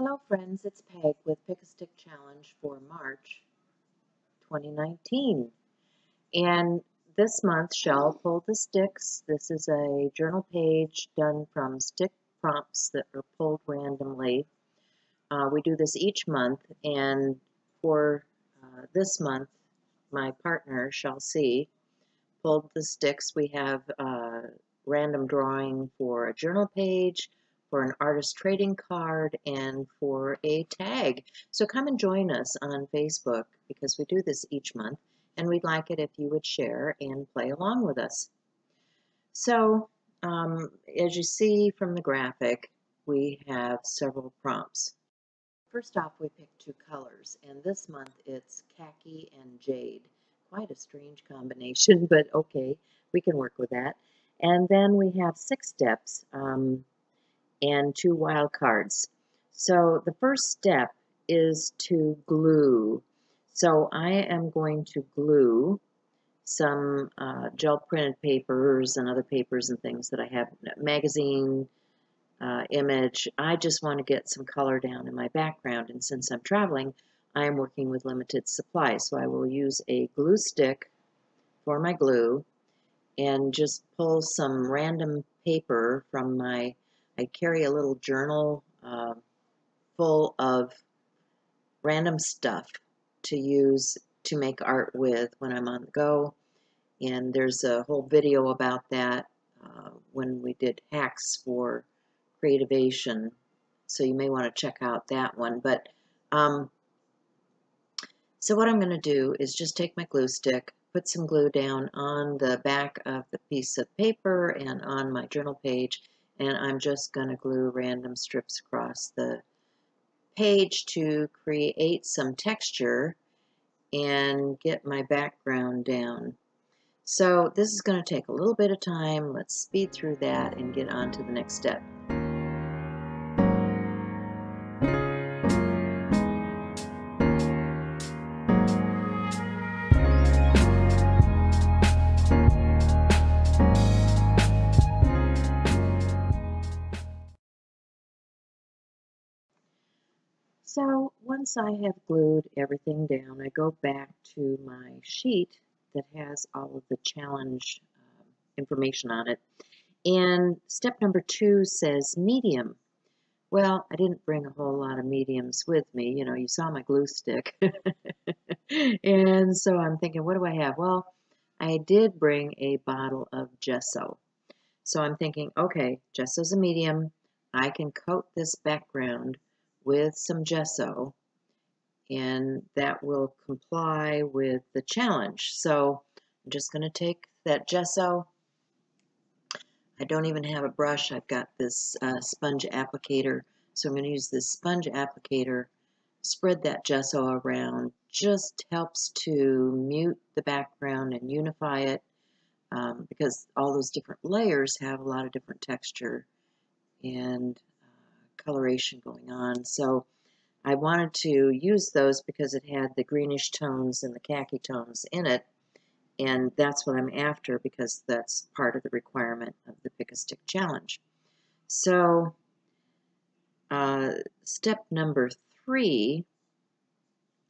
Hello friends, it's Peg with Pick a Stick Challenge for March 2019. And this month, Shell pulled the sticks. This is a journal page done from stick prompts that are pulled randomly. We do this each month, and for this month, my partner, Shell C, pulled the sticks. We have random drawing for a journal page, for an artist trading card, and for a tag. So come and join us on Facebook because we do this each month, and we'd like it if you would share and play along with us. So as you see from the graphic, we have several prompts. First off, we picked two colors, and this month it's khaki and jade. Quite a strange combination, but okay, we can work with that. And then we have 6 steps and 2 wild cards. So the first step is to glue. So I am going to glue some gel printed papers and other papers and things that I have, magazine, image. I just want to get some color down in my background, and since I'm traveling, I am working with limited supply, so I will use a glue stick for my glue and just pull some random paper from my, I carry a little journal full of random stuff to use to make art with when I'm on the go, and there's a whole video about that when we did hacks for Creativation, so you may want to check out that one. But so what I'm going to do is just take my glue stick, put some glue down on the back of the piece of paper and on my journal page, and I'm just going to glue random strips across the page to create some texture and get my background down. So this is going to take a little bit of time. Let's speed through that and get on to the next step. So once I have glued everything down, I go back to my sheet that has all of the challenge information on it. And step number 2 says medium. Well, I didn't bring a whole lot of mediums with me. You know, you saw my glue stick. And so I'm thinking, what do I have? Well, I did bring a bottle of gesso. So I'm thinking, okay, gesso's a medium. I can coat this background with some gesso, and that will comply with the challenge. So I'm just going to take that gesso. I don't even have a brush. I've got this sponge applicator. So I'm going to use this sponge applicator, spread that gesso around. Just helps to mute the background and unify it because all those different layers have a lot of different texture and coloration going on. So I wanted to use those because it had the greenish tones and the khaki tones in it, and that's what I'm after because that's part of the requirement of the Pick a Stick Challenge. So step number 3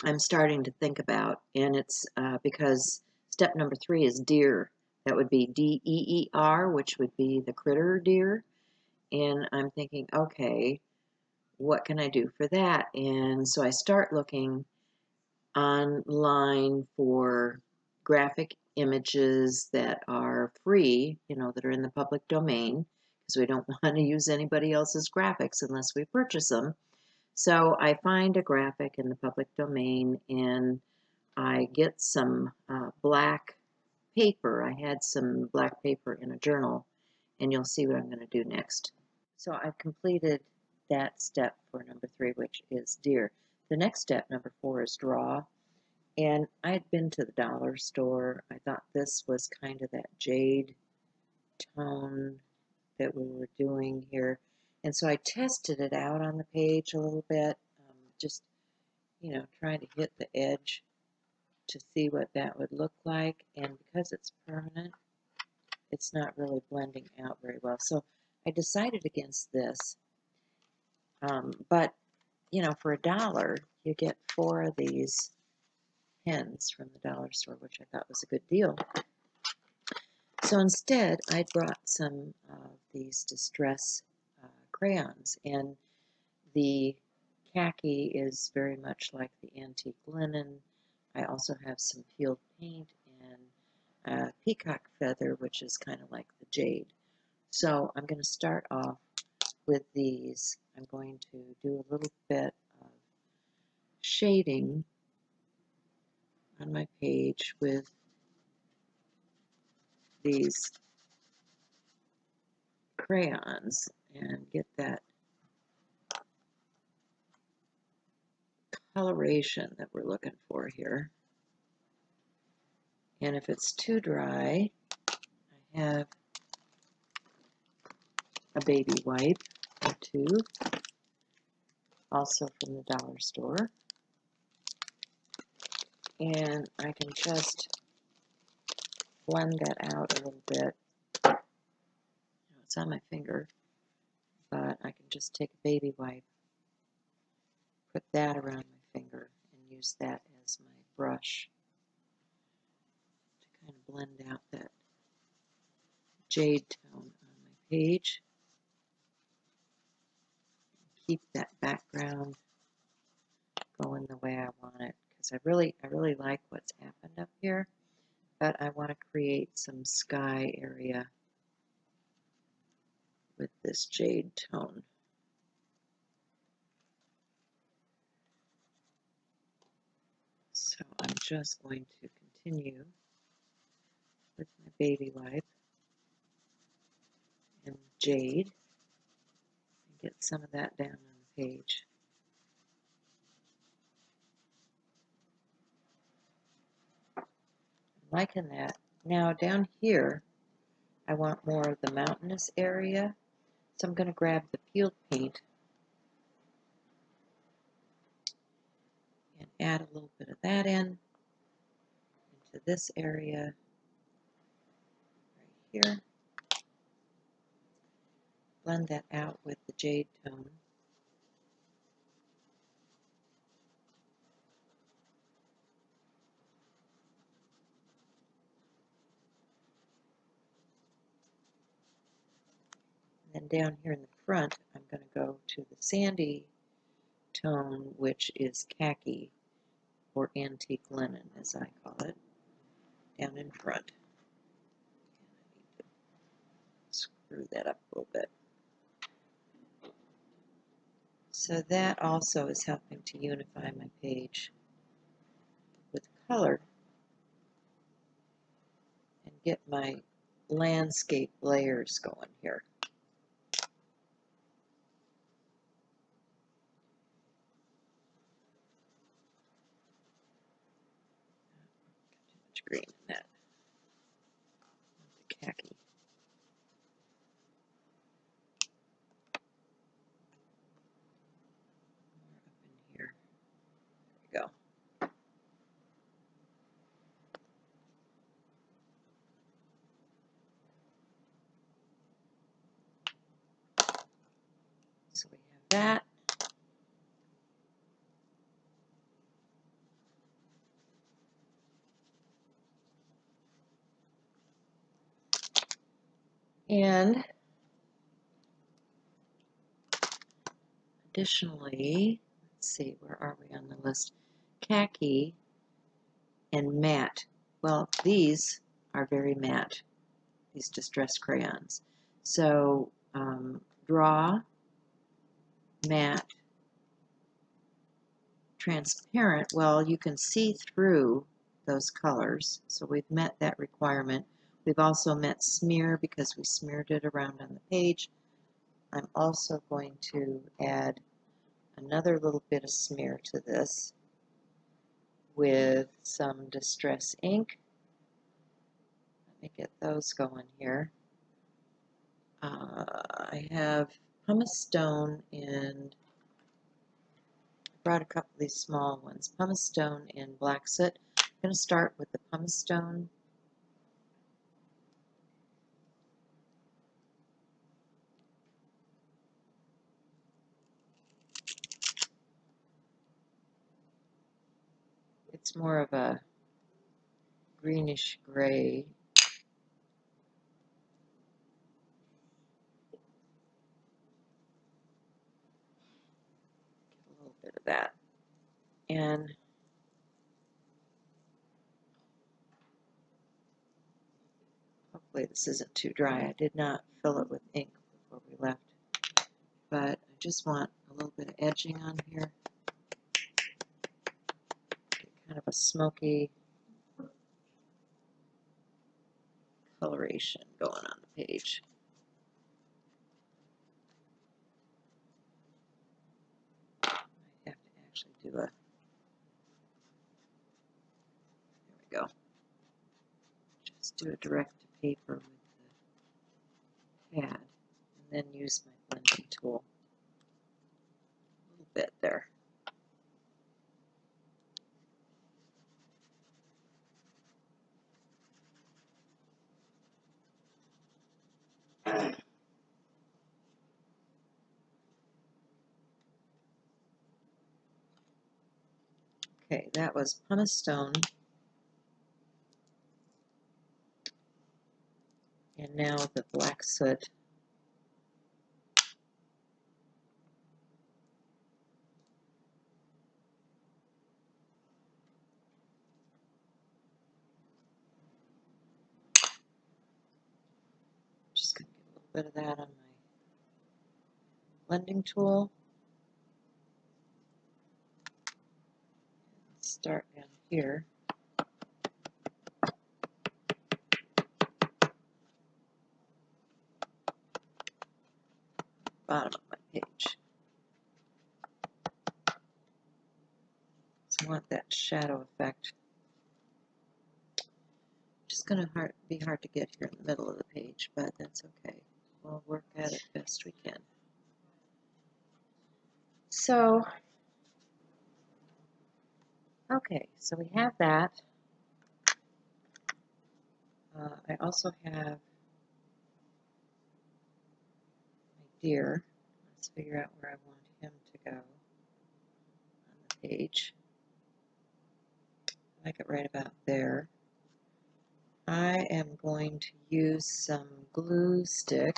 I'm starting to think about, and it's because step number 3 is deer. That would be D-E-E-R, which would be the critter deer, and I'm thinking, okay, what can I do for that? And so I start looking online for graphic images that are free, you know, that are in the public domain, because we don't want to use anybody else's graphics unless we purchase them. So I find a graphic in the public domain and I get some black paper. I had some black paper in a journal, and you'll see what I'm going to do next. So I've completed that step for number 3, which is deer. The next step, number 4, is draw. And I had been to the dollar store. I thought this was kind of that jade tone that we were doing here. And so I tested it out on the page a little bit, just, you know, trying to hit the edge to see what that would look like. And because it's permanent, it's not really blending out very well. So I decided against this. But you know, for $1, you get 4 of these pens from the dollar store, which I thought was a good deal. So instead, I brought some of these distress crayons, and the khaki is very much like the antique linen. I also have some peeled paint and a peacock feather, which is kind of like the jade. So I'm going to start off with these. I'm going to do a little bit of shading on my page with these crayons and get that coloration that we're looking for here. And if it's too dry, I have a baby wipe or two, also from the dollar store. And I can just blend that out a little bit. It's on my finger, but I can just take a baby wipe, put that around my finger, and use that as my brush to kind of blend out that jade tone on my page. Keep that background going the way I want it, because I really like what's happened up here, but I want to create some sky area with this jade tone. So I'm just going to continue with my baby wipe and jade and get some of that down on the page. I'm liking that. Now down here, I want more of the mountainous area, so I'm going to grab the peeled paint and add a little bit of that into this area right here. Blend that out with the jade tone. And then down here in the front, I'm going to go to the sandy tone, which is khaki, or antique linen, as I call it, down in front. And I need to screw that up a little bit. So that also is helping to unify my page with color and get my landscape layers going here. Too much green in that. The khaki. Up in here. There we go. So we have that. And additionally, let's see, where are we on the list? Khaki and matte. Well, these are very matte, these distress crayons. So draw, matte, transparent. Well, you can see through those colors, so we've met that requirement. We've also met smear because we smeared it around on the page. I'm also going to add another little bit of smear to this with some distress ink. Let me get those going here. I have pumice stone, and I brought a couple of these small ones. Pumice stone and black soot. I'm going to start with the pumice stone. It's more of a greenish gray. Get a little bit of that. And hopefully this isn't too dry. I did not fill it with ink before we left, but I just want a little bit of edging on here. Get kind of a smoky coloration going on the page. I have to actually do a, there we go. Just do a direct to paper with the pad, and then use my blending tool. A little bit there. Okay, that was pumice stone. And now the black soot. Just going to get a little bit of that on my blending tool. Start down here. Bottom of my page. So I want that shadow effect. Just going to be hard to get here in the middle of the page, but that's okay. We'll work at it best we can. So, okay, so we have that. I also have my deer. Let's figure out where I want him to go on the page. I like it right about there. I am going to use some glue stick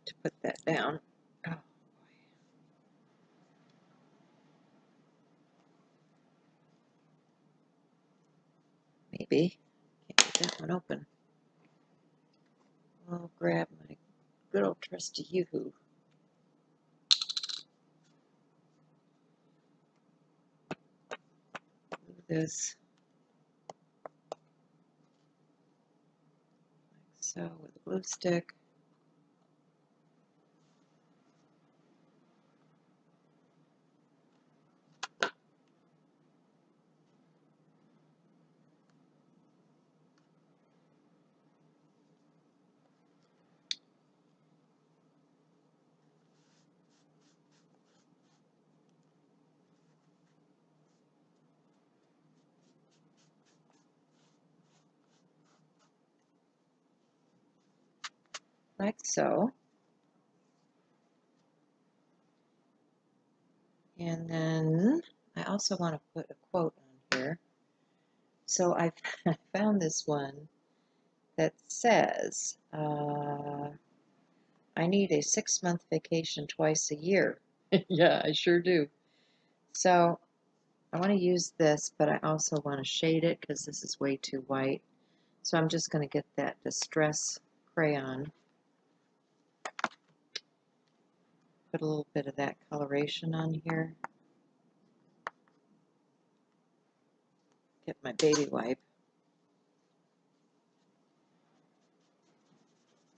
to put that down. Oh, boy. Maybe. Can't get that one open. I'll grab my good old trusty Yoo-Hoo. Glue this like so with a glue stick. Like so. And then I also want to put a quote on here. So I found this one that says, I need a 6-month vacation twice a year. Yeah, I sure do. So I want to use this, but I also want to shade it because this is way too white. So I'm just going to get that Distress crayon. Put a little bit of that coloration on here. Get my baby wipe.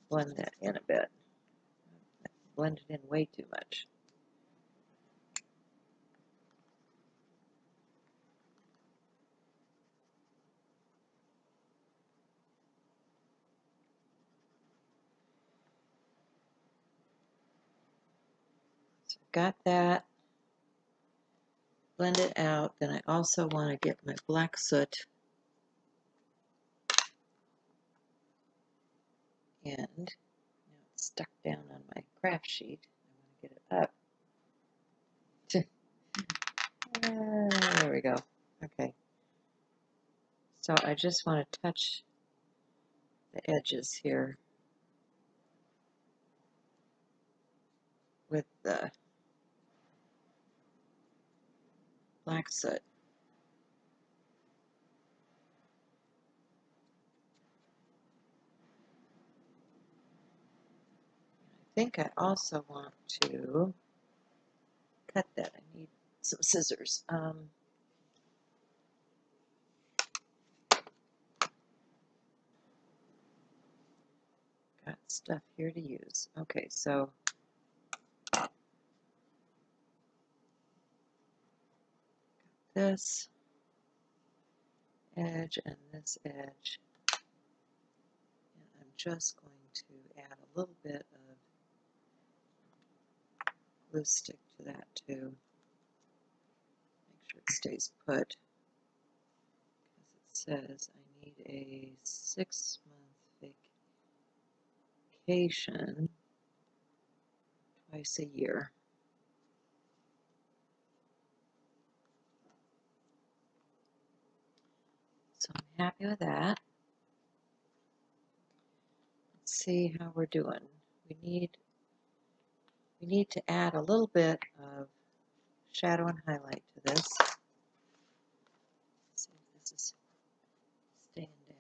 Blend that in a bit. Blend it in way too much. So got that. Blend it out. Then I also want to get my black soot and now it's stuck down on my craft sheet. I want to get it up. There we go. Okay. So I just want to touch the edges here with the black soot. I think I also want to cut that. I need some scissors. Got stuff here to use. Okay, so this edge and this edge. And I'm just going to add a little bit of glue stick to that too. Make sure it stays put. Because it says I need a 6-month vacation twice a year. So I'm happy with that. Let's see how we're doing. We need to add a little bit of shadow and highlight to this. Let's see if this is staying down.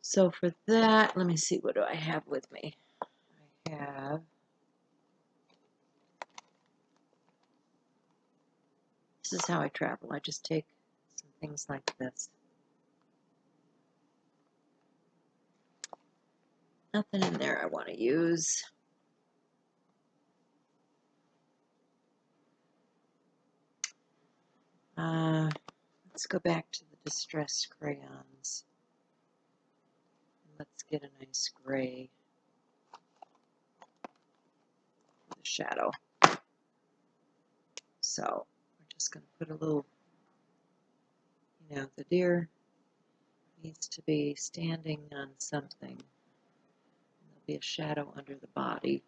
So for that, let me see, what do I have with me? I have this is how I travel. I just take some things like this. Nothing in there I want to use. Let's go back to the Distress crayons. Let's get a nice gray for the shadow. So we're just going to put a little, you know, the deer needs to be standing on something. There'll be a shadow under the body.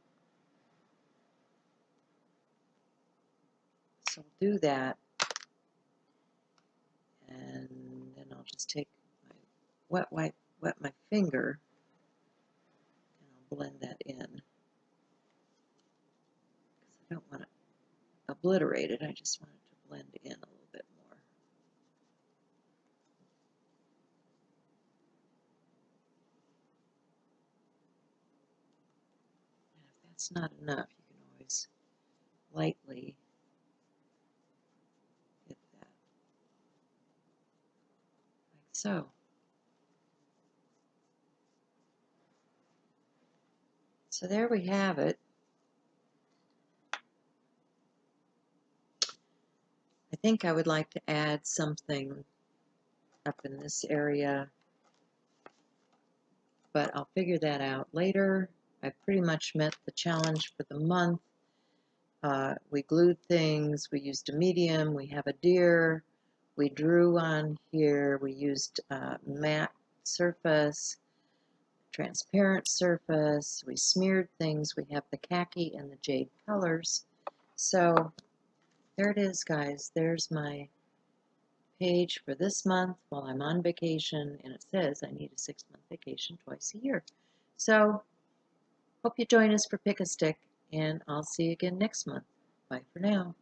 So we'll do that. And then I'll just take my wet my finger, and I'll blend that in. Because I don't want to obliterate it, I just want it to blend in a little bit more. And if that's not enough, you can always lightly hit that, like so. So there we have it. I think I would like to add something up in this area, but I'll figure that out later. I pretty much met the challenge for the month. We glued things, we used a medium, we have a deer, we drew on here, we used matte surface, transparent surface, we smeared things, we have the khaki and the jade colors. So there it is, guys. There's my page for this month while I'm on vacation, and it says I need a 6-month vacation twice a year. So hope you join us for Pick a Stick, and I'll see you again next month. Bye for now.